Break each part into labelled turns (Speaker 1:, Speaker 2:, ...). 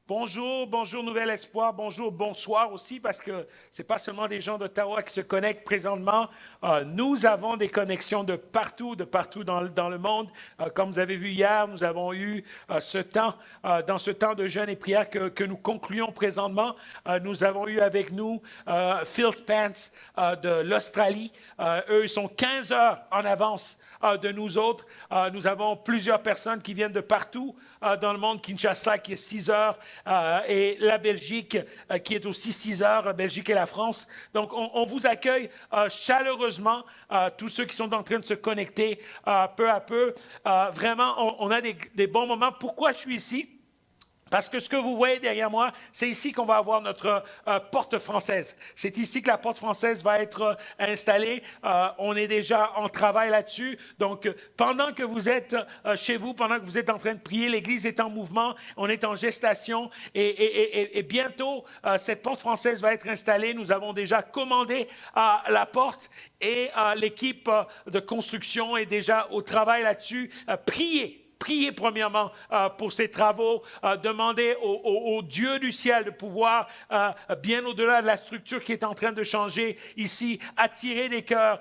Speaker 1: Bonjour, bonjour Nouvel Espoir, bonjour, bonsoir aussi, parce que ce n'est pas seulement des gens d'Ottawa qui se connectent présentement. Nous avons des connexions de partout dans le monde. Comme vous avez vu hier, nous avons eu ce temps, dans ce temps de jeûne et prière que nous concluons présentement. Nous avons eu avec nous Phil Spence de l'Australie. Eux, ils sont 15 heures en avance de nous autres. Nous avons plusieurs personnes qui viennent de partout dans le monde. Kinshasa qui est 6 heures et la Belgique qui est aussi 6 heures, la Belgique et la France. Donc, on vous accueille chaleureusement, tous ceux qui sont en train de se connecter peu à peu. Vraiment, on a des bons moments. Pourquoi je suis ici? Parce que ce que vous voyez derrière moi, c'est ici qu'on va avoir notre porte française. C'est ici que la porte française va être installée. On est déjà en travail là-dessus. Donc, pendant que vous êtes chez vous, pendant que vous êtes en train de prier, l'Église est en mouvement, on est en gestation et bientôt, cette porte française va être installée. Nous avons déjà commandé la porte et l'équipe de construction est déjà au travail là-dessus. Priez premièrement pour ces travaux, demandez au Dieu du ciel de pouvoir, bien au-delà de la structure qui est en train de changer ici, attiser des cœurs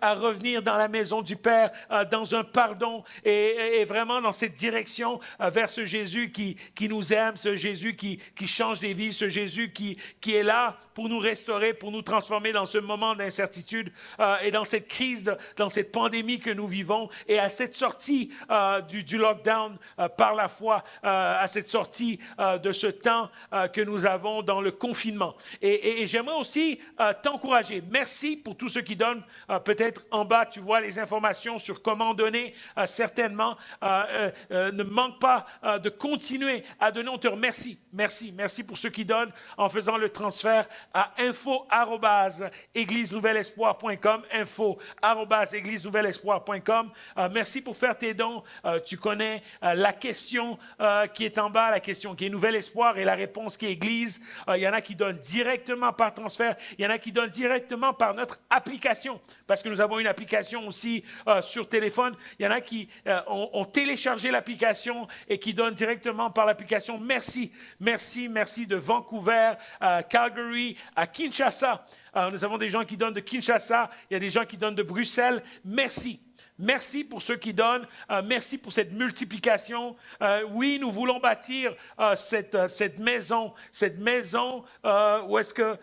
Speaker 1: à revenir dans la maison du Père, dans un pardon et vraiment dans cette direction vers ce Jésus qui nous aime, ce Jésus qui change des vies, ce Jésus qui est là pour nous restaurer, pour nous transformer dans ce moment d'incertitude et dans cette crise, dans cette pandémie que nous vivons et à cette sortie du lockdown par la foi, à cette sortie de ce temps que nous avons dans le confinement. Et j'aimerais aussi t'encourager. Merci pour tous ceux qui donnent. Peut-être en bas, tu vois les informations sur comment donner. Certainement, ne manque pas de continuer à donner. On te remercie. Merci pour ceux qui donnent en faisant le transfert à info@églisenouvelespoir.com info@églisenouvelespoir.com. Merci pour faire tes dons. Tu connais la question qui est en bas, la question qui est Nouvel Espoir et la réponse qui est Église. Il y en a qui donnent directement par transfert. Il y en a qui donnent directement par notre application, parce que nous avons une application aussi sur téléphone. Il y en a qui ont téléchargé l'application et qui donnent directement par l'application. Merci de Vancouver, Calgary, à Kinshasa. Nous avons des gens qui donnent de Kinshasa. Il y a des gens qui donnent de Bruxelles. Merci pour ceux qui donnent. Merci pour cette multiplication. Oui, nous voulons bâtir cette maison où est-ce que,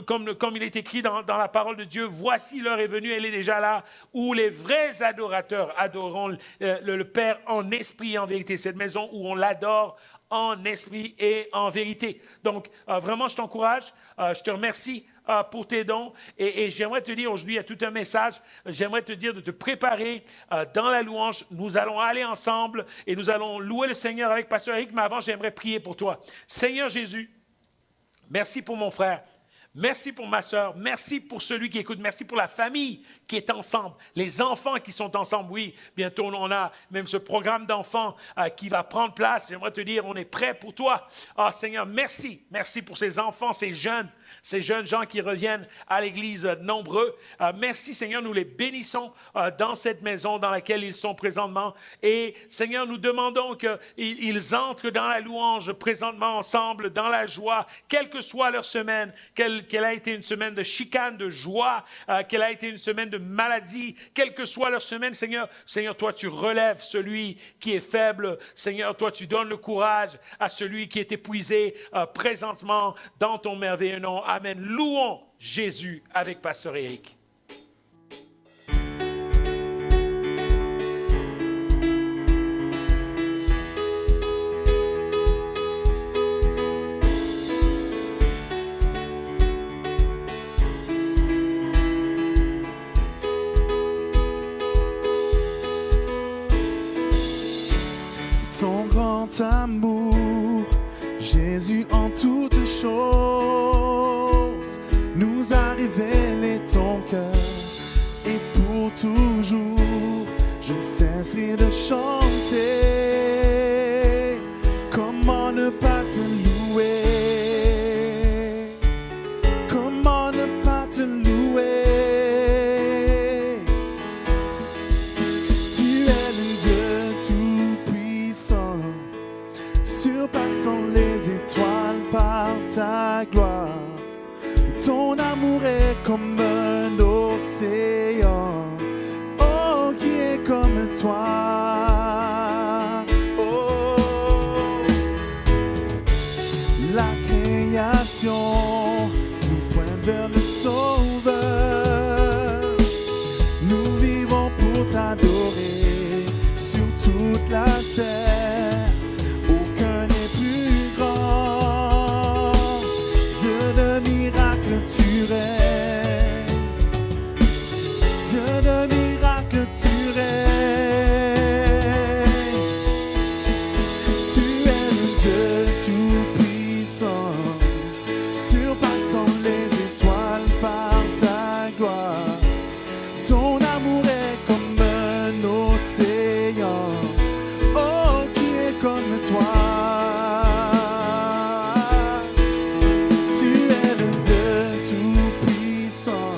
Speaker 1: comme il est écrit dans la parole de Dieu, voici l'heure est venue, elle est déjà là, où les vrais adorateurs adoreront le Père en esprit et en vérité. Cette maison où on l'adore en esprit et en vérité. Donc, vraiment, je t'encourage, je te remercie pour tes dons. Et j'aimerais te dire, aujourd'hui, il y a tout un message. J'aimerais te dire de te préparer dans la louange. Nous allons aller ensemble et nous allons louer le Seigneur avec Pasteur Eric. Mais avant, j'aimerais prier pour toi. Seigneur Jésus, merci pour mon frère. Merci pour ma soeur, merci pour celui qui écoute, merci pour la famille qui est ensemble, les enfants qui sont ensemble. Oui, bientôt on a même ce programme d'enfants qui va prendre place. J'aimerais te dire, on est prêt pour toi. Seigneur, merci pour ces enfants, ces jeunes gens qui reviennent à l'Église nombreux. Merci Seigneur, nous les bénissons dans cette maison dans laquelle ils sont présentement. Et Seigneur, nous demandons qu'ils entrent dans la louange présentement ensemble, dans la joie, quelle que soit leur semaine, qu'elle a été une semaine de chicane, de joie, qu'elle a été une semaine de maladie, quelle que soit leur semaine, Seigneur, toi tu relèves celui qui est faible, Seigneur, toi tu donnes le courage à celui qui est épuisé présentement dans ton merveilleux nom. Amen. Louons Jésus avec Pasteur Eric.
Speaker 2: Ton grand amour, Jésus en toutes choses, nous a révélé ton cœur et pour toujours, je ne cesserai de chanter. Comment ne pas te louer? Comment ne pas te louer? Tu es le Dieu tout-puissant. Sur est comme un océan. Oh, qui est comme toi. Oh, la création nous pointe vers le Sauveur. Nous vivons pour t'adorer sur toute la terre. Aucun n'est plus grand. Dieu de miracles, tu règnes. Dieu de miracles, tu règnes. Tu es le Dieu tout-puissant, surpassant les étoiles par ta gloire. Ton amour est comme un océan. Oh, qui est comme toi. Tu es le Dieu tout-puissant,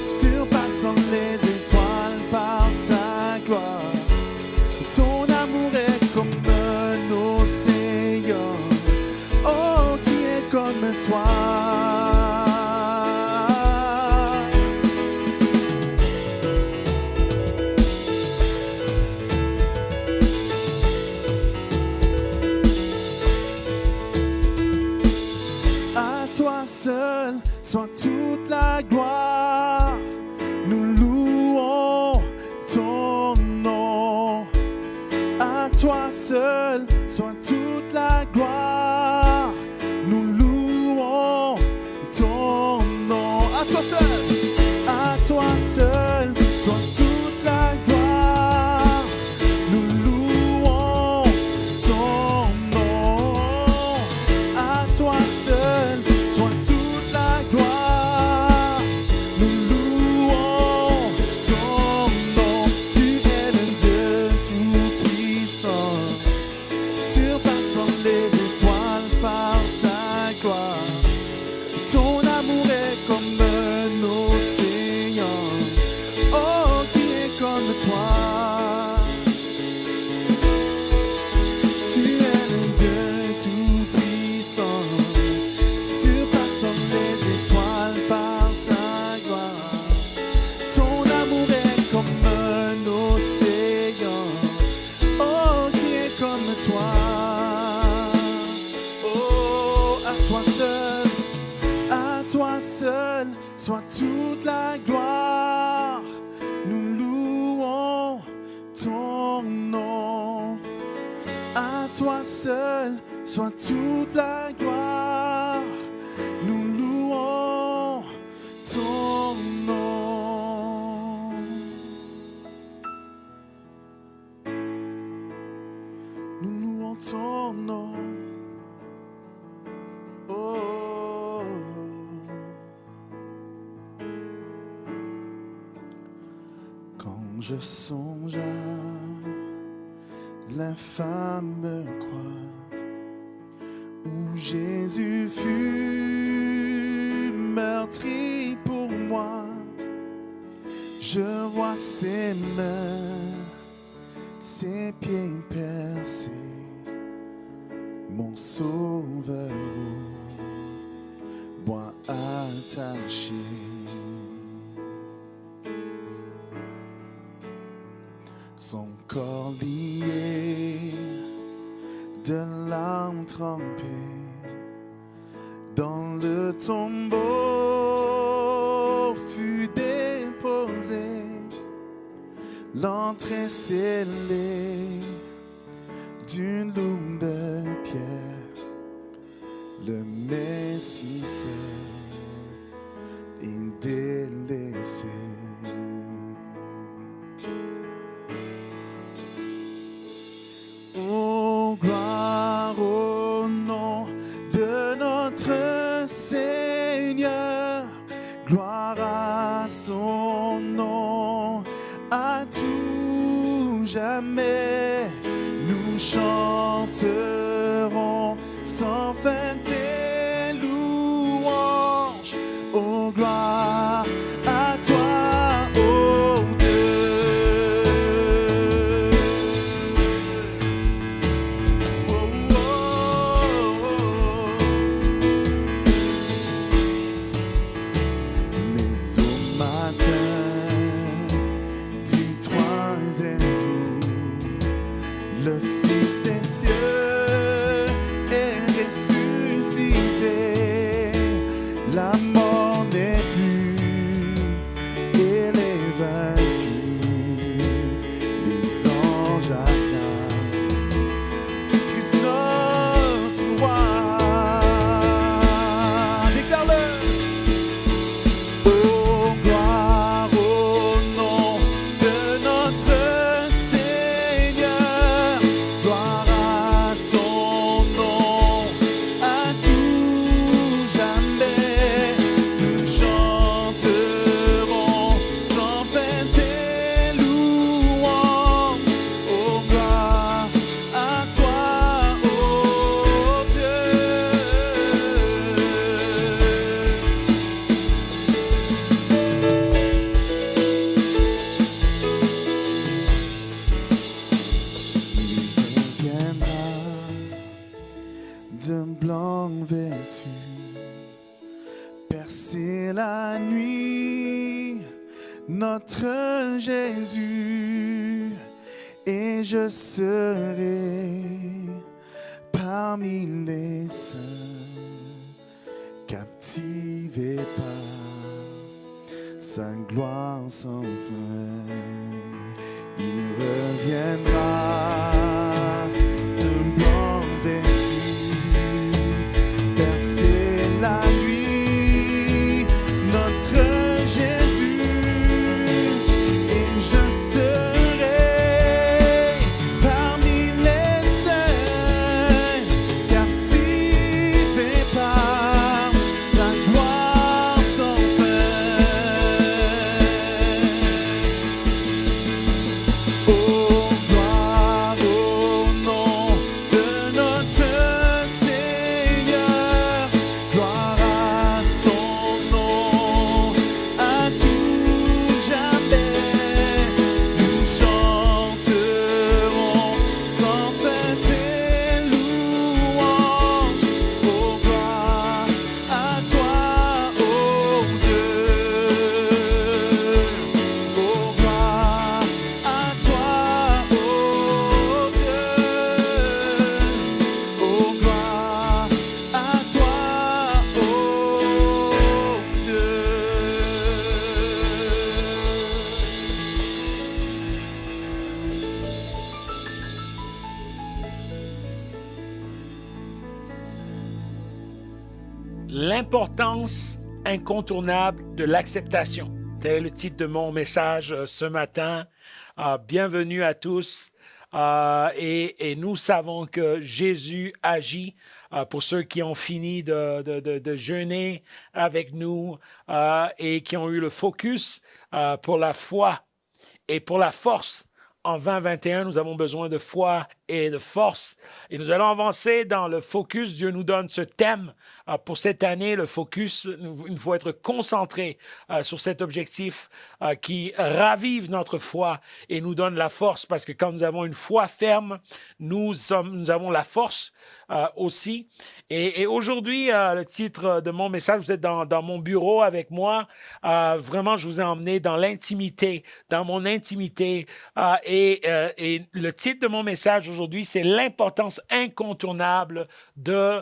Speaker 2: surpassant les étoiles par ta gloire. Ton amour est comme un océan. Oh, qui est comme toi. Seul soit toute la gloire, nous louons ton nom. À toi seul soit toute la gloire, nous louons ton nom. À toi seul soit toute la gloire, nous louons ton nom. À toi seul soit toute la gloire, nous louons ton nom. Tu es le Dieu tout-puissant, surpassant les étoiles par ta gloire. Ton amour est comme un océan. Oh, qui est comme toi. Tu es le Dieu tout-puissant, surpassant les étoiles par ta gloire. Ton amour est comme un océan. Oh, qui est comme toi. Oh, à toi seul soit toute la gloire. Nous louons ton nom. À toi seul soit toute la gloire. Nous louons ton nom. Nous louons ton nom. Oh. Quand je songe à l'infâme croix où Jésus fut meurtri pour moi, je vois ses mains, ses pieds percés, mon sauveur au bois attaché. Son corps lié, de larmes trempées, dans le tombeau fut déposé, l'entrée scellée d'une lourde pierre. Le Messie seul est délaissé. Oh, gloire au nom de notre Seigneur, gloire à son nom, à tout jamais. Nous chanterons sans fin tes louanges. Oh, gloire à toi, oh Dieu. Oh, oh, oh. matin du troisième jour, le Fils des cieux est ressuscité. La mort n'est plus, elle est vaincue. Les anges acclament Christ notre roi. Déclare-le. Oh, gloire au nom de notre Seigneur, gloire à son nom, à tout jamais. Nous chanterons sans fin tes louanges. Oh, gloire à toi, oh Dieu. Il viendra d'un blanc vêtu, percer la nuit, notre Jésus, et je serai parmi les saints, captivé par sa gloire sans fin. Il reviendra d'un blanc vêtu, percer la nuit, notre Jésus, et je serai parmi les saints, captivé par sa gloire sans fin. Oh, gloire au nom de notre Seigneur, gloire à son nom, à tout jamais. Nous chanterons sans fin tes louanges. Oh, gloire à toi, oh Dieu. Oh, gloire à toi, oh Dieu. Oh, gloire à toi, oh Dieu.
Speaker 1: L'importance incontournable de l'acceptation. Tel est le titre de mon message ce matin. Bienvenue à tous. Et nous savons que Jésus agit pour ceux qui ont fini de jeûner avec nous et qui ont eu le focus pour la foi et pour la force. En 2021, nous avons besoin de foi et de force. Et nous allons avancer dans le focus. Dieu nous donne ce thème pour cette année. Le focus, il faut être concentré sur cet objectif qui ravive notre foi et nous donne la force. Parce que quand nous avons une foi ferme, nous avons la force aussi. Et aujourd'hui, le titre de mon message, vous êtes dans mon bureau avec moi. Vraiment, je vous ai emmené dans l'intimité, dans mon intimité. Et le titre de mon message aujourd'hui, c'est l'importance incontournable de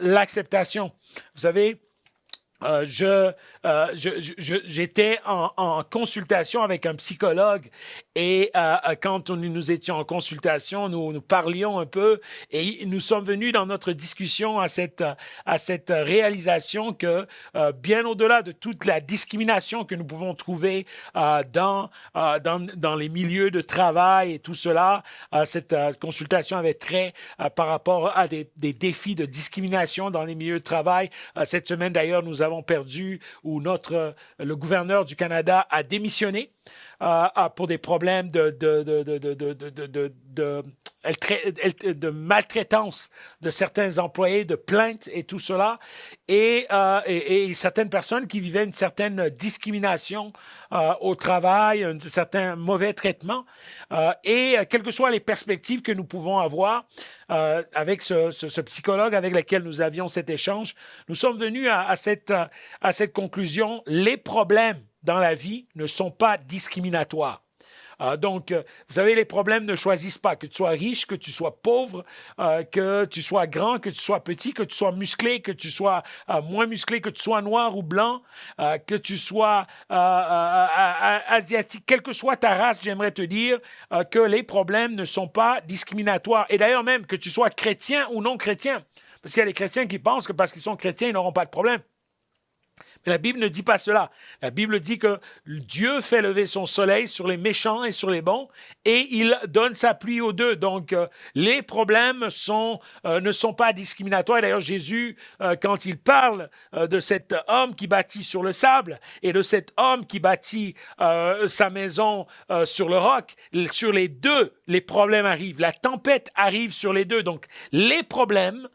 Speaker 1: l'acceptation. Vous savez, j'étais en consultation avec un psychologue et quand nous étions en consultation, nous parlions un peu et nous sommes venus dans notre discussion à cette réalisation que bien au-delà de toute la discrimination que nous pouvons trouver dans les milieux de travail et tout cela, cette consultation avait trait par rapport à des défis de discrimination dans les milieux de travail. Cette semaine d'ailleurs, nous avons perdu où le gouverneur du Canada a démissionné pour des problèmes de maltraitance de certains employés, de plaintes et tout cela, et certaines personnes qui vivaient une certaine discrimination au travail, un certain mauvais traitement, et quelles que soient les perspectives que nous pouvons avoir avec ce psychologue avec lequel nous avions cet échange, nous sommes venus à cette conclusion: les problèmes dans la vie ne sont pas discriminatoires. Donc, vous savez, les problèmes ne choisissent pas, que tu sois riche, que tu sois pauvre, que tu sois grand, que tu sois petit, que tu sois musclé, que tu sois moins musclé, que tu sois noir ou blanc, que tu sois asiatique, quelle que soit ta race, j'aimerais te dire que les problèmes ne sont pas discriminatoires. Et d'ailleurs même, que tu sois chrétien ou non chrétien, parce qu'il y a des chrétiens qui pensent que parce qu'ils sont chrétiens, ils n'auront pas de problème. Mais la Bible ne dit pas cela. La Bible dit que Dieu fait lever son soleil sur les méchants et sur les bons, et il donne sa pluie aux deux. Donc, les problèmes ne sont pas discriminatoires. D'ailleurs, Jésus, quand il parle de cet homme qui bâtit sur le sable et de cet homme qui bâtit sa maison sur le roc, sur les deux, les problèmes arrivent. La tempête arrive sur les deux. Donc, les problèmes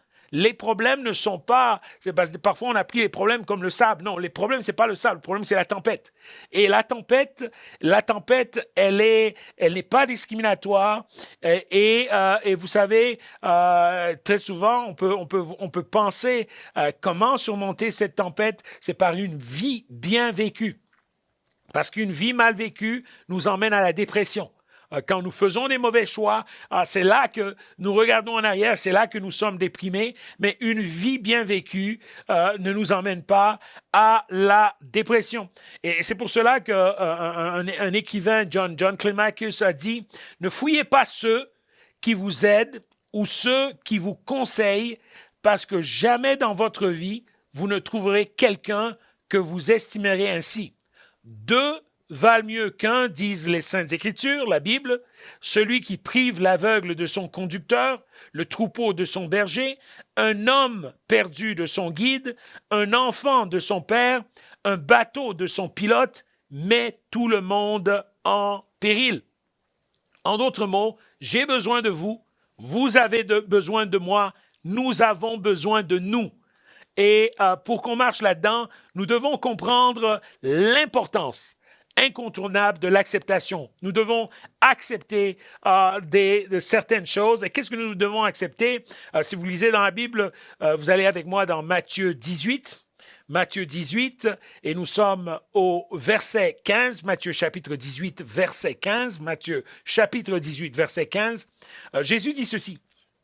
Speaker 1: ne sont pas... Parce que parfois, on a pris les problèmes comme le sable. Non, les problèmes, c'est pas le sable. Le problème, c'est la tempête. Et la tempête, elle n'est pas discriminatoire. Et vous savez, très souvent, on peut penser comment surmonter cette tempête. C'est par une vie bien vécue. Parce qu'une vie mal vécue nous emmène à la dépression. Quand nous faisons des mauvais choix, c'est là que nous regardons en arrière, c'est là que nous sommes déprimés, mais une vie bien vécue ne nous emmène pas à la dépression. Et c'est pour cela qu'un écrivain, John Climacus, a dit « Ne fouillez pas ceux qui vous aident ou ceux qui vous conseillent, parce que jamais dans votre vie, vous ne trouverez quelqu'un que vous estimerez ainsi. Deux valent mieux qu'un, disent les Saintes Écritures, la Bible, celui qui prive l'aveugle de son conducteur, le troupeau de son berger, un homme perdu de son guide, un enfant de son père, un bateau de son pilote, met tout le monde en péril. En d'autres mots, j'ai besoin de vous, vous avez besoin de moi, nous avons besoin de nous. Et pour qu'on marche là-dedans, nous devons comprendre l'importance incontournable de l'acceptation. Nous devons accepter de certaines choses. Et qu'est-ce que nous devons accepter? Si vous lisez dans la Bible, vous allez avec moi dans Matthieu 18. Matthieu 18, et nous sommes au verset 15, Matthieu chapitre 18, verset 15, Matthieu chapitre 18, verset 15. Jésus dit ceci: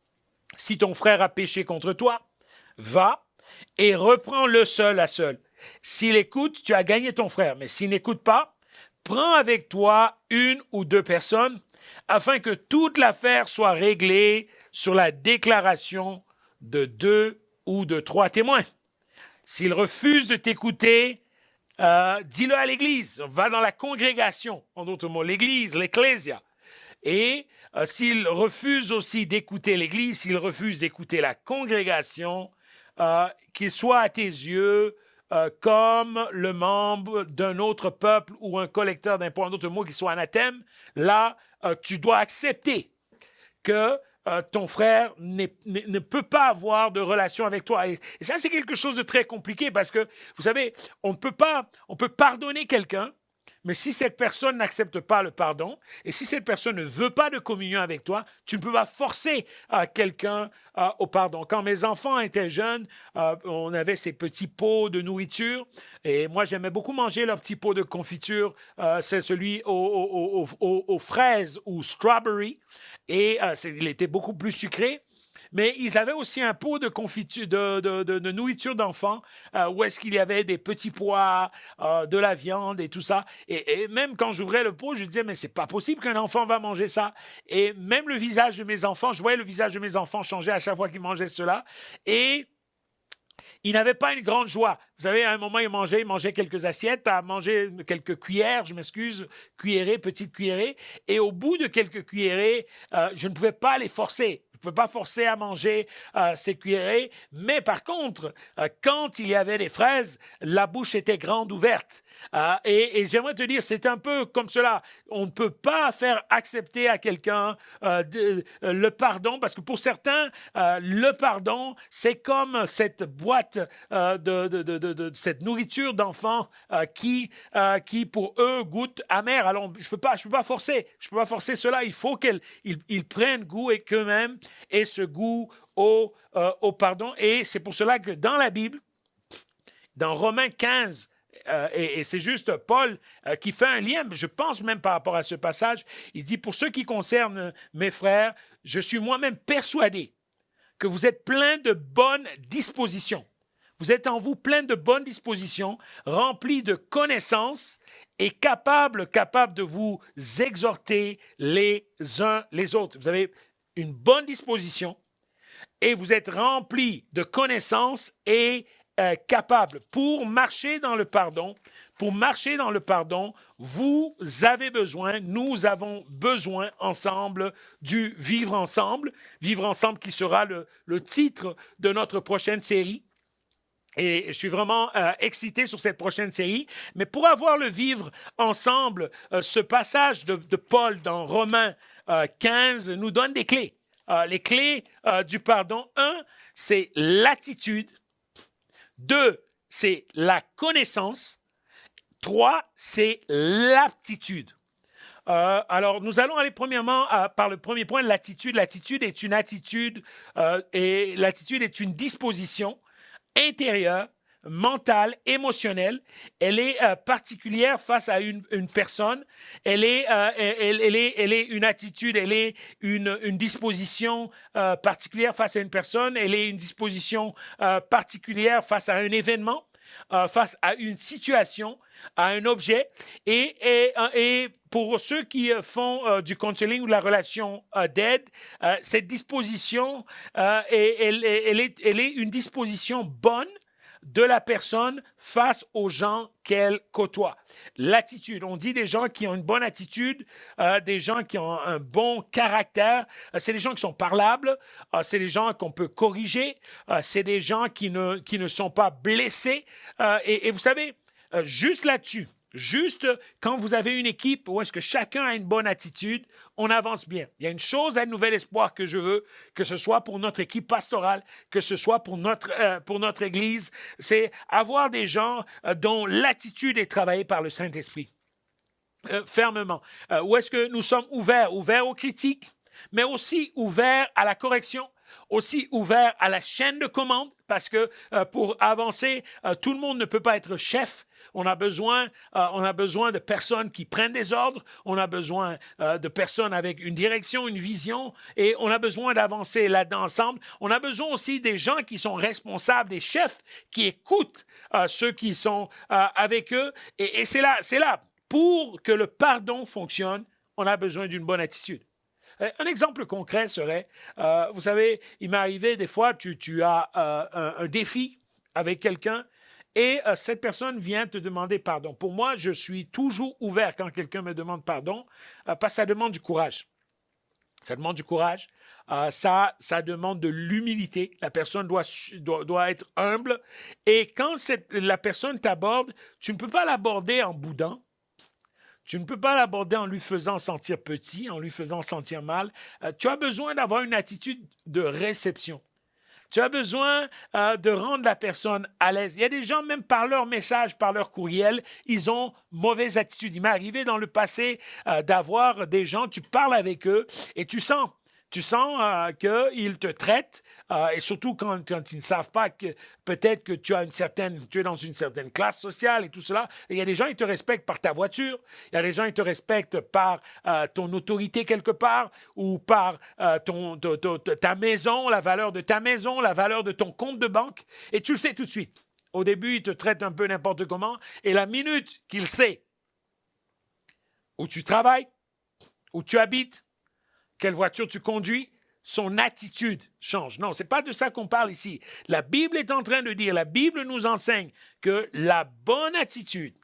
Speaker 1: « Si ton frère a péché contre toi, va et reprends-le seul à seul. S'il écoute, tu as gagné ton frère, mais s'il n'écoute pas, prends avec toi une ou deux personnes, afin que toute l'affaire soit réglée sur la déclaration de 2 ou de 3 témoins. S'il refuse de t'écouter, dis-le à l'Église, va dans la congrégation, en d'autres mots, l'Église, l'Ecclésia. Et s'il refuse aussi d'écouter l'Église, s'il refuse d'écouter la congrégation, qu'il soit à tes yeux comme le membre d'un autre peuple ou un collecteur d'impôts, en d'autres mots, qu'il soit anathème. Là, tu dois accepter que ton frère ne peut pas avoir de relation avec toi. Et ça, c'est quelque chose de très compliqué parce que, vous savez, on peut pardonner quelqu'un, mais si cette personne n'accepte pas le pardon, et si cette personne ne veut pas de communion avec toi, tu ne peux pas forcer quelqu'un au pardon. Quand mes enfants étaient jeunes, on avait ces petits pots de nourriture, et moi j'aimais beaucoup manger leur petit pot de confiture, c'est celui aux fraises ou strawberry, et il était beaucoup plus sucré. Mais ils avaient aussi un pot de confiture, de nourriture d'enfants, où est-ce qu'il y avait des petits pois, de la viande et tout ça. Et même quand j'ouvrais le pot, je disais, mais c'est pas possible qu'un enfant va manger ça. Et même le visage de mes enfants, je voyais le visage de mes enfants changer à chaque fois qu'ils mangeaient cela. Et ils n'avaient pas une grande joie. Vous savez, à un moment, ils mangeaient quelques assiettes, mangeaient quelques cuillères, je m'excuse, cuillerées, petites cuillerées. Et au bout de quelques cuillerées, je ne pouvais pas les forcer. ne pouvait pas forcer à manger ses cuillerées. Mais par contre, quand il y avait des fraises, la bouche était grande ouverte. Et j'aimerais te dire, c'est un peu comme cela. On ne peut pas faire accepter à quelqu'un le pardon, parce que pour certains, le pardon, c'est comme cette boîte de cette nourriture d'enfants qui, pour eux, goûte amer. Alors, je peux pas forcer. Je peux pas forcer cela. Il faut qu'ils prennent goût et qu'eux-mêmes aient ce goût au pardon. Et c'est pour cela que dans la Bible, dans Romains 15, et c'est juste Paul qui fait un lien, je pense même par rapport à ce passage, il dit, pour ce qui concerne mes frères, je suis moi-même persuadé que vous êtes pleins de bonnes dispositions. Vous êtes en vous plein de bonnes dispositions, remplis de connaissances et capables de vous exhorter les uns les autres. Vous avez une bonne disposition et vous êtes remplis de connaissances et capables. Pour marcher dans le pardon, vous avez besoin, nous avons besoin ensemble du vivre ensemble qui sera le titre de notre prochaine série. Et je suis vraiment excité sur cette prochaine série. Mais pour avoir le vivre ensemble, ce passage de Paul dans Romains 15 nous donne des clés. Les clés du pardon. 1, c'est l'attitude. 2, c'est la connaissance. 3, c'est l'aptitude. Alors, nous allons aller premièrement par le premier point, l'attitude. L'attitude est une attitude et l'attitude est une disposition intérieure, mentale, émotionnelle. Elle est particulière face à une personne. Elle est une attitude, elle est une disposition particulière face à une personne. Elle est une disposition particulière face à un événement, face à une situation, à un objet. Et pour ceux qui font du counseling ou de la relation d'aide, cette disposition, elle est une disposition bonne de la personne face aux gens qu'elle côtoie. L'attitude, on dit des gens qui ont une bonne attitude, des gens qui ont un bon caractère, c'est des gens qui sont parlables, c'est des gens qu'on peut corriger, c'est des gens qui ne sont pas blessés. Et vous savez, juste là-dessus, juste quand vous avez une équipe où est-ce que chacun a une bonne attitude, on avance bien. Il y a une chose à Nouvel Espoir que je veux, que ce soit pour notre équipe pastorale, que ce soit pour notre Église, c'est avoir des gens dont l'attitude est travaillée par le Saint-Esprit. Fermement. Où est-ce que nous sommes ouverts aux critiques, mais aussi ouverts à la correction, aussi ouverts à la chaîne de commande, parce que pour avancer, tout le monde ne peut pas être chef. On a besoin de personnes qui prennent des ordres, on a besoin de personnes avec une direction, une vision, et on a besoin d'avancer là-dedans ensemble. On a besoin aussi des gens qui sont responsables, des chefs qui écoutent ceux qui sont avec eux. Et c'est là, pour que le pardon fonctionne, on a besoin d'une bonne attitude. Un exemple concret serait, vous savez, il m'est arrivé des fois, tu as un défi avec quelqu'un et cette personne vient te demander pardon. Pour moi, je suis toujours ouvert quand quelqu'un me demande pardon parce que ça demande du courage. Ça demande du courage, ça demande de l'humilité. La personne doit être humble. Et quand la personne t'aborde, tu ne peux pas l'aborder en boudant. Tu ne peux pas l'aborder en lui faisant sentir petit, en lui faisant sentir mal. Tu as besoin d'avoir une attitude de réception. Tu as besoin de rendre la personne à l'aise. Il y a des gens, même par leur message, par leur courriel, ils ont mauvaise attitude. Il m'est arrivé dans le passé d'avoir des gens, tu parles avec eux et tu sens qu'ils te traitent, et surtout quand ils ne savent pas que peut-être que tu es dans une certaine classe sociale et tout cela. Et il y a des gens qui te respectent par ta voiture, il y a des gens qui te respectent par ton autorité quelque part, ou par ta maison, la valeur de ta maison, la valeur de ton compte de banque, et tu le sais tout de suite. Au début, il te traite un peu n'importe comment, et la minute qu'il sait où tu travailles, où tu habites, quelle voiture tu conduis, son attitude change. Non, ce n'est pas de ça qu'on parle ici. La Bible est en train de dire, la Bible nous enseigne que la bonne attitude,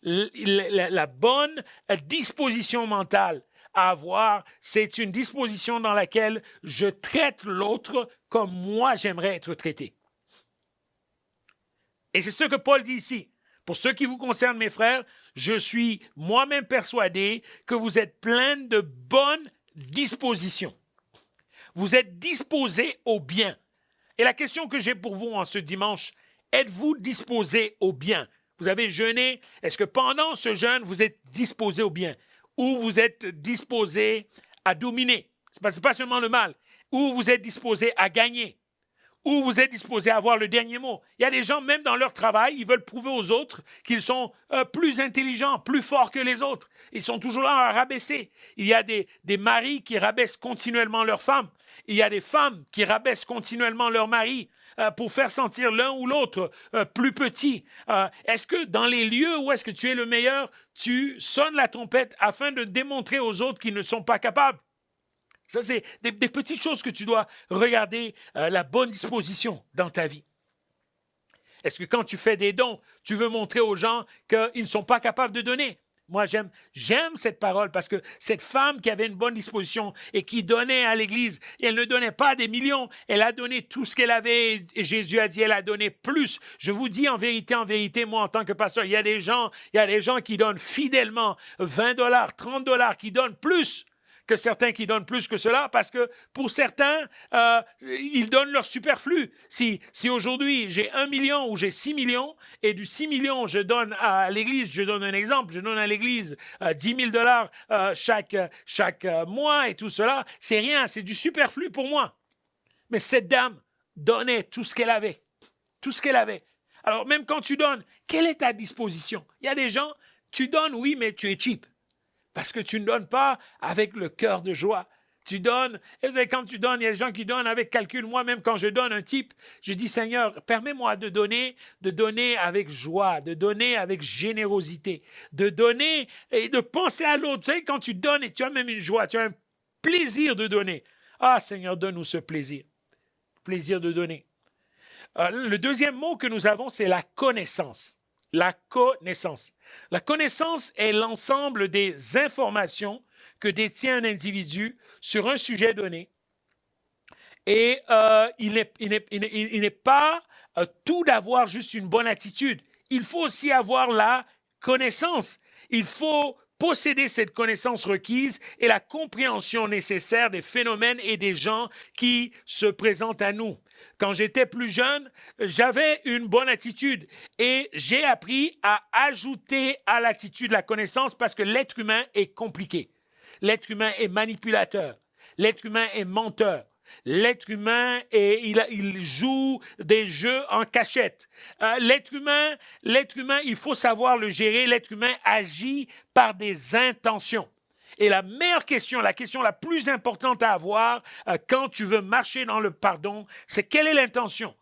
Speaker 1: la bonne disposition mentale à avoir, c'est une disposition dans laquelle je traite l'autre comme moi j'aimerais être traité. Et c'est ce que Paul dit ici. Pour ce qui vous concerne, mes frères, je suis moi-même persuadé que vous êtes pleins de bonnes dispositions. Vous êtes disposés au bien. Et la question que j'ai pour vous en ce dimanche, êtes-vous disposés au bien? Vous avez jeûné, est-ce que pendant ce jeûne, vous êtes disposés au bien? Ou vous êtes disposés à dominer? Ce n'est pas seulement le mal. Ou vous êtes disposés à gagner? Ou vous êtes disposé à avoir le dernier mot. Il y a des gens, même dans leur travail, ils veulent prouver aux autres qu'ils sont plus intelligents, plus forts que les autres. Ils sont toujours là à rabaisser. Il y a des maris qui rabaissent continuellement leurs femmes. Il y a des femmes qui rabaissent continuellement leurs maris pour faire sentir l'un ou l'autre plus petit. Est-ce que dans les lieux où est-ce que tu es le meilleur, tu sonnes la trompette afin de démontrer aux autres qu'ils ne sont pas capables? Ça, c'est des petites choses que tu dois regarder, la bonne disposition dans ta vie. Est-ce que quand tu fais des dons, tu veux montrer aux gens qu'ils ne sont pas capables de donner? Moi, j'aime cette parole parce que cette femme qui avait une bonne disposition et qui donnait à l'Église, elle ne donnait pas des millions, elle a donné tout ce qu'elle avait et Jésus a dit, elle a donné plus. Je vous dis en vérité, moi en tant que pasteur, il y a des gens qui donnent fidèlement $20, $30, qui donnent plus que certains qui donnent plus que cela, parce que pour certains, ils donnent leur superflu. Si aujourd'hui j'ai 1 million ou j'ai 6 millions, et du 6 millions je donne à l'Église, je donne un exemple, je donne à l'Église $10 000 chaque mois et tout cela, c'est rien, c'est du superflu pour moi. Mais cette dame donnait tout ce qu'elle avait. Tout ce qu'elle avait. Alors même quand tu donnes, quelle est ta disposition? Il y a des gens, tu donnes, oui, mais tu es cheap. Parce que tu ne donnes pas avec le cœur de joie. Tu donnes, et vous savez, quand tu donnes, il y a des gens qui donnent avec calcul. Moi, même quand je donne un type, je dis, Seigneur, permets-moi de donner avec joie, de donner avec générosité, de donner et de penser à l'autre. Tu sais, quand tu donnes et tu as même une joie, tu as un plaisir de donner. Ah, Seigneur, donne-nous ce plaisir. Plaisir de donner. Le deuxième mot que nous avons, c'est la connaissance. La connaissance. La connaissance est l'ensemble des informations que détient un individu sur un sujet donné. Et il n'est pas tout d'avoir juste une bonne attitude. Il faut aussi avoir la connaissance. Il faut posséder cette connaissance requise et la compréhension nécessaire des phénomènes et des gens qui se présentent à nous. Quand j'étais plus jeune, j'avais une bonne attitude et j'ai appris à ajouter à l'attitude la connaissance parce que l'être humain est compliqué. L'être humain est manipulateur. L'être humain est menteur. L'être humain, il joue des jeux en cachette. L'être humain, il faut savoir le gérer. L'être humain agit par des intentions. Et la meilleure question, la question la plus importante à avoir quand tu veux marcher dans le pardon, c'est quelle est l'intention?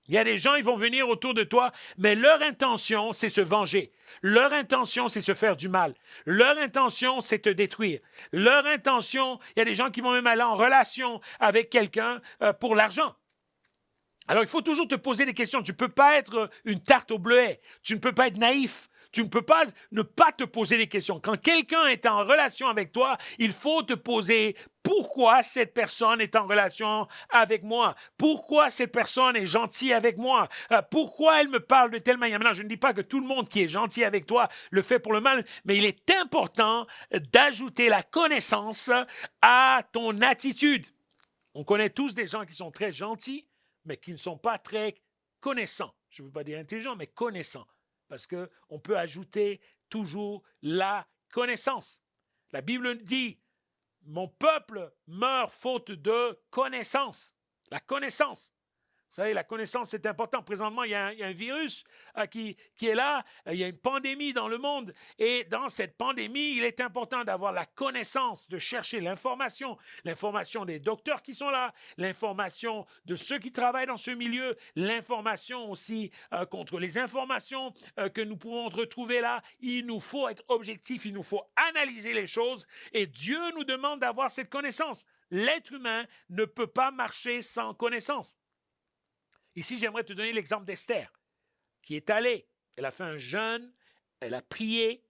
Speaker 1: Il y a des gens, ils vont venir autour de toi, mais leur intention, c'est se venger. Leur intention, c'est se faire du mal. Leur intention, c'est te détruire. Leur intention, il y a des gens qui vont même aller en relation avec quelqu'un pour l'argent. Alors, il faut toujours te poser des questions. Tu ne peux pas être une tarte au bleuet. Tu ne peux pas être naïf. Tu ne peux pas ne pas te poser des questions. Quand quelqu'un est en relation avec toi, il faut te poser pourquoi cette personne est en relation avec moi. Pourquoi cette personne est gentille avec moi. Pourquoi elle me parle de telle manière. Maintenant, je ne dis pas que tout le monde qui est gentil avec toi le fait pour le mal, mais il est important d'ajouter la connaissance à ton attitude. On connaît tous des gens qui sont très gentils, mais qui ne sont pas très connaissants. Je ne veux pas dire intelligents, mais connaissants. Parce qu'on peut ajouter toujours la connaissance. La Bible dit, mon peuple meurt faute de connaissance. La connaissance. Vous savez, la connaissance, c'est important. Présentement, il y a un virus qui est là. Il y a une pandémie dans le monde. Et dans cette pandémie, il est important d'avoir la connaissance, de chercher l'information. L'information des docteurs qui sont là, l'information de ceux qui travaillent dans ce milieu, l'information aussi contre les informations que nous pouvons retrouver là. Il nous faut être objectif, il nous faut analyser les choses. Et Dieu nous demande d'avoir cette connaissance. L'être humain ne peut pas marcher sans connaissance. Ici, j'aimerais te donner l'exemple d'Esther, qui est allée. Elle a fait un jeûne, elle a prié,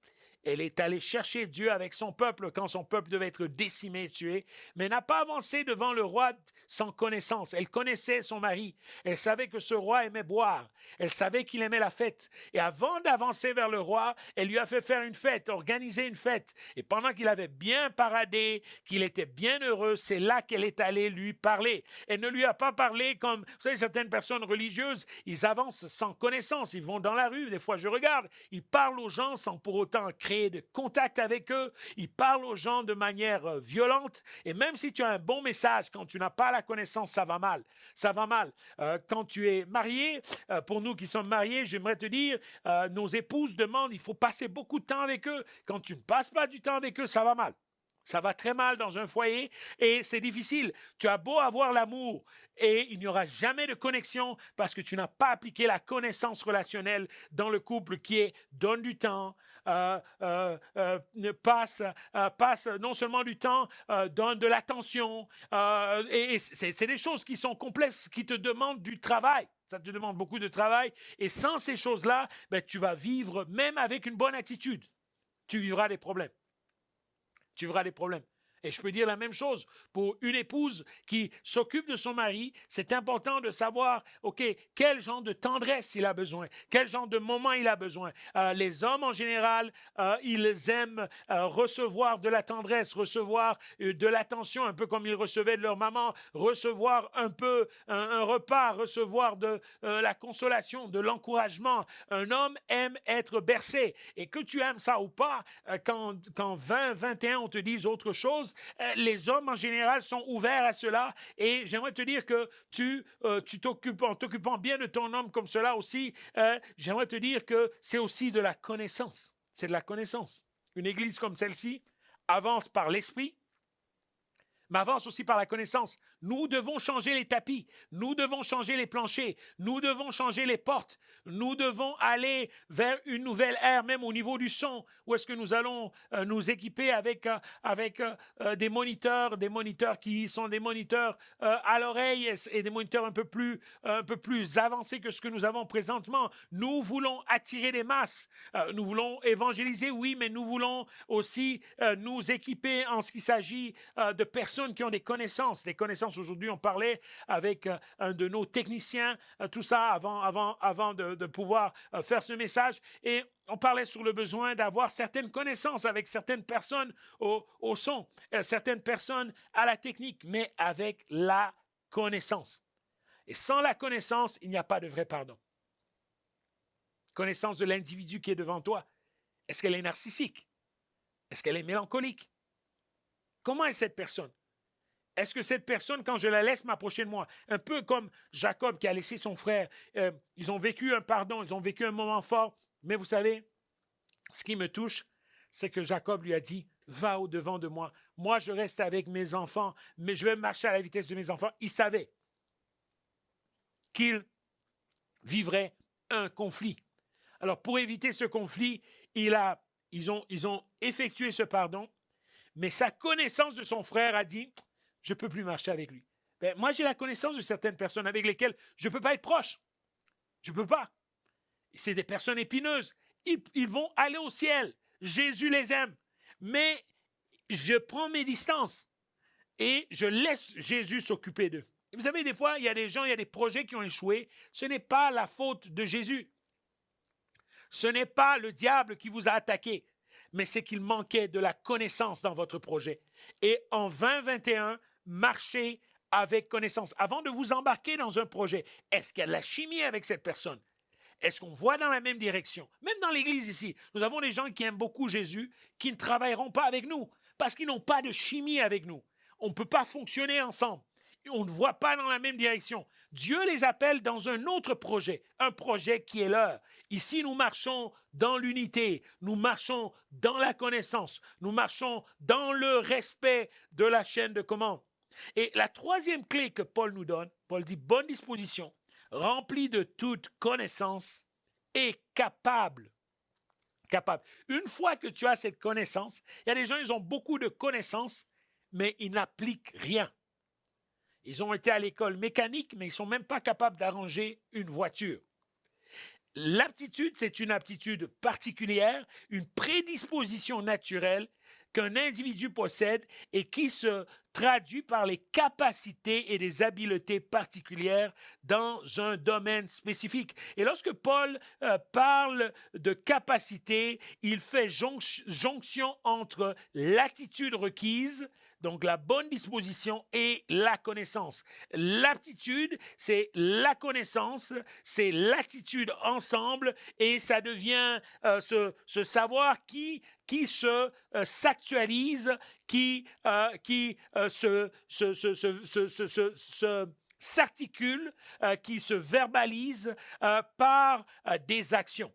Speaker 1: Elle est allée chercher Dieu avec son peuple quand son peuple devait être décimé, tué, mais n'a pas avancé devant le roi sans connaissance. Elle connaissait son mari. Elle savait que ce roi aimait boire. Elle savait qu'il aimait la fête. Et avant d'avancer vers le roi, elle lui a fait faire une fête, organiser une fête. Et pendant qu'il avait bien paradé, qu'il était bien heureux, c'est là qu'elle est allée lui parler. Elle ne lui a pas parlé comme, vous savez, certaines personnes religieuses, ils avancent sans connaissance. Ils vont dans la rue, des fois je regarde, ils parlent aux gens sans pour autant créer de contact avec eux, ils parlent aux gens de manière violente, et même si tu as un bon message, quand tu n'as pas la connaissance, ça va mal. Ça va mal. Quand tu es marié, pour nous qui sommes mariés, j'aimerais te dire, nos épouses demandent, il faut passer beaucoup de temps avec eux. Quand tu ne passes pas du temps avec eux, ça va mal. Ça va très mal dans un foyer et c'est difficile. Tu as beau avoir l'amour et il n'y aura jamais de connexion parce que tu n'as pas appliqué la connaissance relationnelle dans le couple qui est donne du temps, passe non seulement du temps, donne de l'attention. Et c'est des choses qui sont complexes, qui te demandent du travail. Ça te demande beaucoup de travail. Et sans ces choses-là, ben, tu vas vivre, même avec une bonne attitude, tu vivras des problèmes. Tu verras des problèmes. Et je peux dire la même chose pour une épouse qui s'occupe de son mari. C'est important de savoir, OK, quel genre de tendresse il a besoin, quel genre de moment il a besoin. Les hommes, en général, ils aiment recevoir de la tendresse, recevoir de l'attention, un peu comme ils recevaient de leur maman, recevoir un peu un repas, recevoir de la consolation, de l'encouragement. Un homme aime être bercé. Et que tu aimes ça ou pas, quand 20, 21, on te dise autre chose, les hommes en général sont ouverts à cela et j'aimerais te dire que tu t'occupes, en t'occupant bien de ton homme comme cela aussi, j'aimerais te dire que c'est aussi de la connaissance. C'est de la connaissance. Une église comme celle-ci avance par l'esprit, mais avance aussi par la connaissance. Nous devons changer les tapis, nous devons changer les planchers, nous devons changer les portes, nous devons aller vers une nouvelle ère, même au niveau du son, où est-ce que nous allons nous équiper avec des moniteurs qui sont des moniteurs à l'oreille et des moniteurs un peu plus avancés que ce que nous avons présentement. Nous voulons attirer des masses, nous voulons évangéliser, oui, mais nous voulons aussi nous équiper en ce qui s'agit de personnes qui ont des connaissances. Aujourd'hui, on parlait avec un de nos techniciens, tout ça avant de pouvoir faire ce message. Et on parlait sur le besoin d'avoir certaines connaissances avec certaines personnes au son, certaines personnes à la technique, mais avec la connaissance. Et sans la connaissance, il n'y a pas de vrai pardon. Connaissance de l'individu qui est devant toi. Est-ce qu'elle est narcissique? Est-ce qu'elle est mélancolique? Comment est cette personne? Est-ce que cette personne, quand je la laisse m'approcher de moi, un peu comme Jacob qui a laissé son frère, ils ont vécu un pardon, ils ont vécu un moment fort, mais vous savez, ce qui me touche, c'est que Jacob lui a dit, va au-devant de moi, moi je reste avec mes enfants, mais je vais marcher à la vitesse de mes enfants. Il savait qu'il vivrait un conflit. Alors pour éviter ce conflit, ils ont effectué ce pardon, mais sa connaissance de son frère a dit, je ne peux plus marcher avec lui. Ben, moi, j'ai la connaissance de certaines personnes avec lesquelles je ne peux pas être proche. Je ne peux pas. C'est des personnes épineuses. Ils vont aller au ciel. Jésus les aime. Mais je prends mes distances et je laisse Jésus s'occuper d'eux. Et vous savez, des fois, il y a des gens, il y a des projets qui ont échoué. Ce n'est pas la faute de Jésus. Ce n'est pas le diable qui vous a attaqué, mais c'est qu'il manquait de la connaissance dans votre projet. Et en 2021, marchez avec connaissance. Avant de vous embarquer dans un projet, est-ce qu'il y a de la chimie avec cette personne? Est-ce qu'on voit dans la même direction? Même dans l'église ici, nous avons des gens qui aiment beaucoup Jésus, qui ne travailleront pas avec nous, parce qu'ils n'ont pas de chimie avec nous. On ne peut pas fonctionner ensemble. On ne voit pas dans la même direction. Dieu les appelle dans un autre projet, un projet qui est leur. Ici, nous marchons dans l'unité, nous marchons dans la connaissance, nous marchons dans le respect de la chaîne de commande. Et la troisième clé que Paul nous donne, Paul dit bonne disposition, rempli de toute connaissance et capable. Une fois que tu as cette connaissance, il y a des gens, ils ont beaucoup de connaissances, mais ils n'appliquent rien. Ils ont été à l'école mécanique, mais ils ne sont même pas capables d'arranger une voiture. L'aptitude, c'est une aptitude particulière, une prédisposition naturelle qu'un individu possède et qui se traduit par les capacités et des habiletés particulières dans un domaine spécifique. Et lorsque Paul parle de capacité, il fait jonction entre l'attitude requise, donc la bonne disposition, et la connaissance. L'aptitude, c'est la connaissance, c'est l'attitude ensemble, et ça devient ce savoir qui s'actualise, qui s'articule, qui se verbalise par des actions.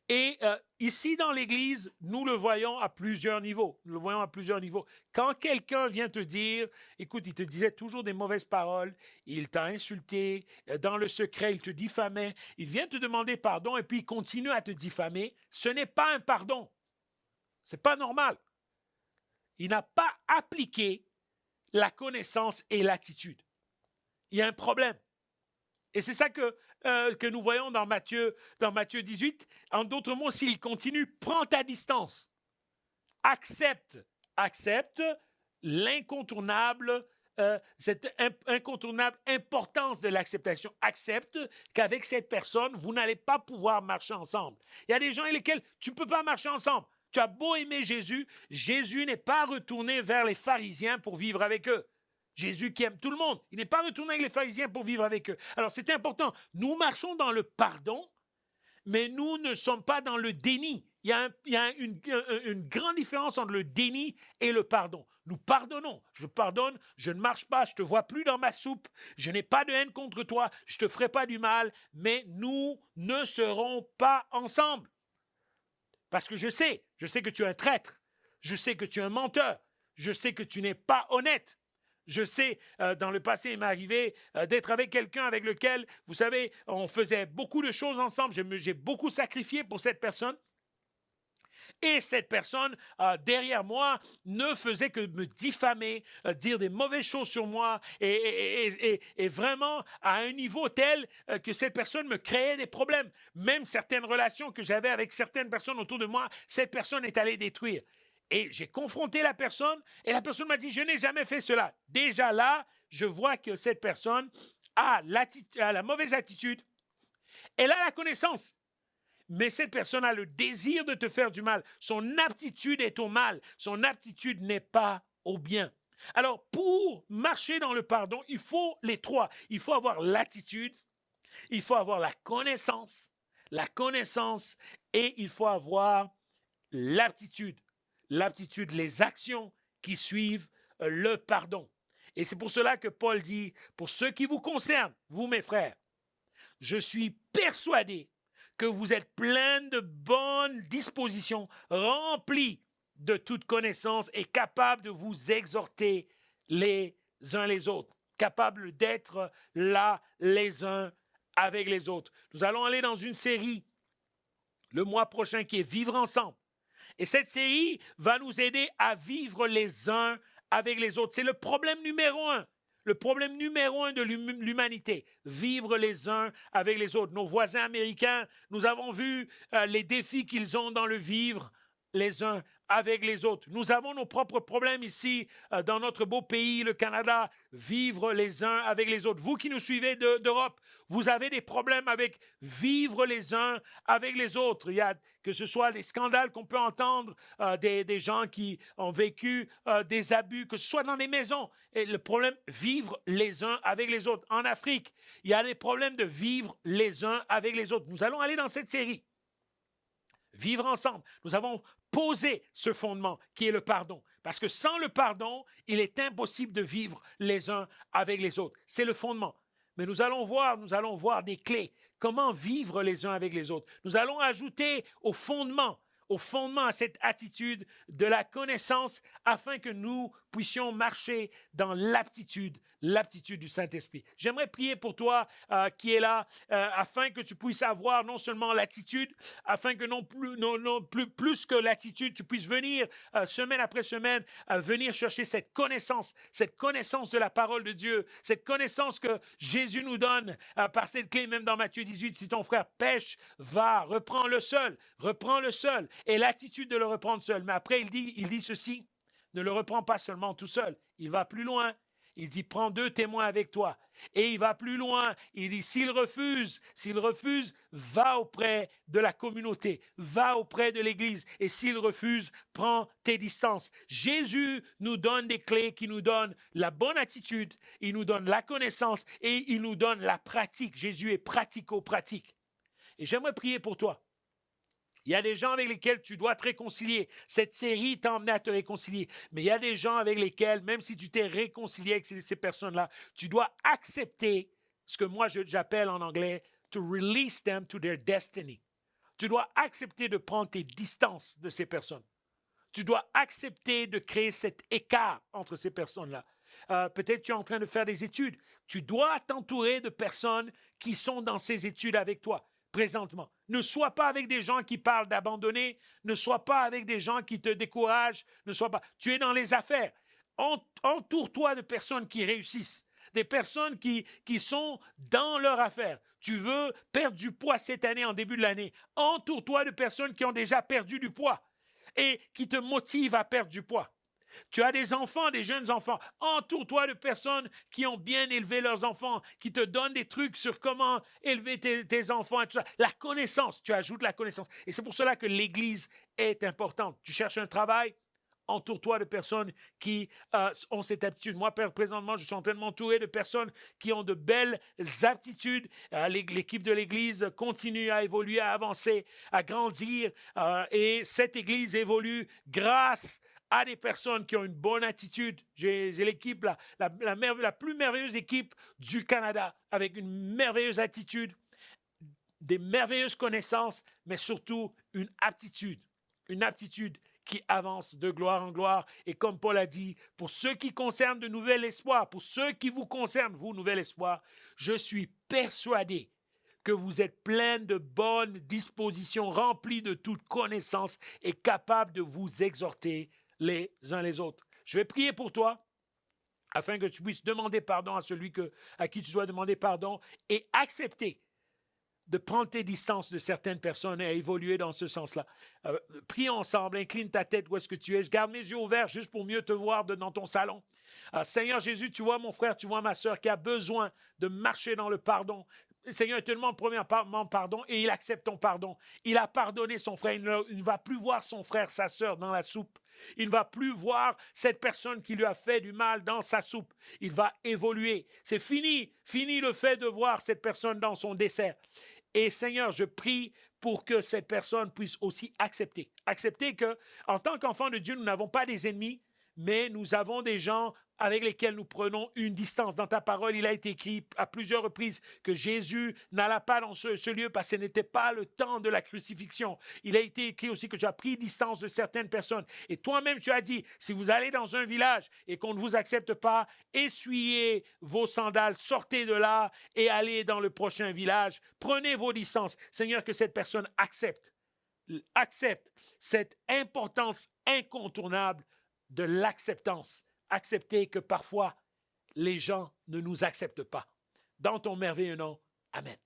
Speaker 1: Et ici, dans l'Église, nous le voyons à plusieurs niveaux. Nous le voyons à plusieurs niveaux. Quand quelqu'un vient te dire, écoute, il te disait toujours des mauvaises paroles, il t'a insulté, dans le secret, il te diffamait, il vient te demander pardon et puis il continue à te diffamer, ce n'est pas un pardon. Ce n'est pas normal. Il n'a pas appliqué la connaissance et l'attitude. Il y a un problème. Et c'est ça que nous voyons dans Matthieu 18. En d'autres mots, s'il continue, prends ta distance. Accepte l'incontournable, cette incontournable importance de l'acceptation. Accepte qu'avec cette personne, vous n'allez pas pouvoir marcher ensemble. Il y a des gens avec lesquels tu ne peux pas marcher ensemble. Tu as beau aimer Jésus, Jésus n'est pas retourné vers les pharisiens pour vivre avec eux. Jésus qui aime tout le monde, il n'est pas retourné avec les pharisiens pour vivre avec eux. Alors c'est important, nous marchons dans le pardon, mais nous ne sommes pas dans le déni. Il y a une grande différence entre le déni et le pardon. Nous pardonnons, je pardonne, je ne marche pas, je ne te vois plus dans ma soupe, je n'ai pas de haine contre toi, je ne te ferai pas du mal, mais nous ne serons pas ensemble. Parce que je sais que tu es un traître, je sais que tu es un menteur, je sais que tu n'es pas honnête. Je sais, dans le passé, il m'est arrivé d'être avec quelqu'un avec lequel, vous savez, on faisait beaucoup de choses ensemble. J'ai beaucoup sacrifié pour cette personne. Et cette personne, derrière moi, ne faisait que me diffamer, dire des mauvaises choses sur moi, et vraiment à un niveau tel que cette personne me créait des problèmes. Même certaines relations que j'avais avec certaines personnes autour de moi, cette personne est allée détruire. Et j'ai confronté la personne, et la personne m'a dit, je n'ai jamais fait cela. Déjà là, je vois que cette personne a la mauvaise attitude. Elle a la connaissance. Mais cette personne a le désir de te faire du mal. Son aptitude est au mal. Son aptitude n'est pas au bien. Alors, pour marcher dans le pardon, il faut les trois. Il faut avoir l'attitude, il faut avoir la connaissance, et il faut avoir l'aptitude. L'aptitude, les actions qui suivent le pardon. Et c'est pour cela que Paul dit, pour ce qui vous concerne, vous mes frères, je suis persuadé que vous êtes pleins de bonnes dispositions, remplis de toute connaissance et capables de vous exhorter les uns les autres, capables d'être là les uns avec les autres. Nous allons aller dans une série le mois prochain qui est Vivre ensemble. Et cette série va nous aider à vivre les uns avec les autres. C'est le problème numéro un. Le problème numéro un de l'humanité, vivre les uns avec les autres. Nos voisins américains, nous avons vu les défis qu'ils ont dans le vivre les uns avec les autres. Nous avons nos propres problèmes ici, dans notre beau pays, le Canada, vivre les uns avec les autres. Vous qui nous suivez d'Europe, vous avez des problèmes avec vivre les uns avec les autres. Il y a, que ce soit les scandales qu'on peut entendre, des gens qui ont vécu des abus, que ce soit dans les maisons. Et le problème, vivre les uns avec les autres. En Afrique, il y a des problèmes de vivre les uns avec les autres. Nous allons aller dans cette série. Vivre ensemble. Nous avons posé ce fondement qui est le pardon. Parce que sans le pardon, il est impossible de vivre les uns avec les autres. C'est le fondement. Mais nous allons voir des clés. Comment vivre les uns avec les autres. Nous allons ajouter au fondement à cette attitude de la connaissance afin que nous puissions marcher dans l'aptitude du Saint-Esprit. J'aimerais prier pour toi qui est là, afin que tu puisses avoir non seulement l'attitude, afin que plus que l'attitude, tu puisses venir semaine après semaine, venir chercher cette connaissance de la parole de Dieu, cette connaissance que Jésus nous donne par cette clé, même dans Matthieu 18, si ton frère pêche, va, reprends-le seul, et l'attitude de le reprendre seul. Mais après, il dit ceci, ne le reprends pas seulement tout seul, il va plus loin. Il dit, prends 2 témoins avec toi. Et il va plus loin. Il dit, s'il refuse, va auprès de la communauté, va auprès de l'Église. Et s'il refuse, prends tes distances. Jésus nous donne des clés qui nous donnent la bonne attitude, il nous donne la connaissance et il nous donne la pratique. Jésus est pratico-pratique. Et j'aimerais prier pour toi. Il y a des gens avec lesquels tu dois te réconcilier. Cette série t'a emmené à te réconcilier. Mais il y a des gens avec lesquels, même si tu t'es réconcilié avec ces personnes-là, tu dois accepter ce que moi j'appelle en anglais « to release them to their destiny ». Tu dois accepter de prendre tes distances de ces personnes. Tu dois accepter de créer cet écart entre ces personnes-là. Peut-être tu es en train de faire des études. Tu dois t'entourer de personnes qui sont dans ces études avec toi. Présentement. Ne sois pas avec des gens qui parlent d'abandonner, ne sois pas avec des gens qui te découragent, Tu es dans les affaires. Entoure-toi de personnes qui réussissent, des personnes qui sont dans leur affaire. Tu veux perdre du poids cette année, en début de l'année. Entoure-toi de personnes qui ont déjà perdu du poids et qui te motivent à perdre du poids. Tu as des enfants, des jeunes enfants. Entoure-toi de personnes qui ont bien élevé leurs enfants, qui te donnent des trucs sur comment élever tes enfants et tout ça. La connaissance, tu ajoutes la connaissance. Et c'est pour cela que l'Église est importante. Tu cherches un travail, entoure-toi de personnes qui ont cette aptitude. Moi, présentement, je suis en train de m'entourer de personnes qui ont de belles aptitudes. L'équipe de l'Église continue à évoluer, à avancer, à grandir. Et cette Église évolue grâce à des personnes qui ont une bonne attitude. J'ai l'équipe, la plus merveilleuse équipe du Canada, avec une merveilleuse attitude, des merveilleuses connaissances, mais surtout une aptitude qui avance de gloire en gloire. Et comme Paul a dit, pour ceux qui concernent de Nouvel Espoir, pour ceux qui vous concernent, vous, Nouvel Espoir, je suis persuadé que vous êtes plein de bonnes dispositions, remplis de toute connaissance et capables de vous exhorter les uns les autres. Je vais prier pour toi afin que tu puisses demander pardon à celui à qui tu dois demander pardon et accepter de prendre tes distances de certaines personnes et à évoluer dans ce sens-là. Prions ensemble, incline ta tête où est-ce que tu es. Je garde mes yeux ouverts juste pour mieux te voir dans ton salon. Seigneur Jésus, tu vois mon frère, tu vois ma soeur qui a besoin de marcher dans le pardon. Seigneur, il te demande premièrement pardon et il accepte ton pardon. Il a pardonné son frère. Il ne va plus voir son frère, sa sœur dans la soupe. Il ne va plus voir cette personne qui lui a fait du mal dans sa soupe. Il va évoluer. C'est fini. Fini le fait de voir cette personne dans son dessert. Et Seigneur, je prie pour que cette personne puisse aussi accepter. Accepter que, en tant qu'enfant de Dieu, nous n'avons pas des ennemis, mais nous avons des gens avec lesquels nous prenons une distance. Dans ta parole, il a été écrit à plusieurs reprises que Jésus n'alla pas dans ce lieu parce que ce n'était pas le temps de la crucifixion. Il a été écrit aussi que tu as pris distance de certaines personnes. Et toi-même, tu as dit, si vous allez dans un village et qu'on ne vous accepte pas, essuyez vos sandales, sortez de là et allez dans le prochain village. Prenez vos distances. Seigneur, que cette personne accepte cette importance incontournable de l'acceptance. Accepter que parfois, les gens ne nous acceptent pas. Dans ton merveilleux nom, Amen.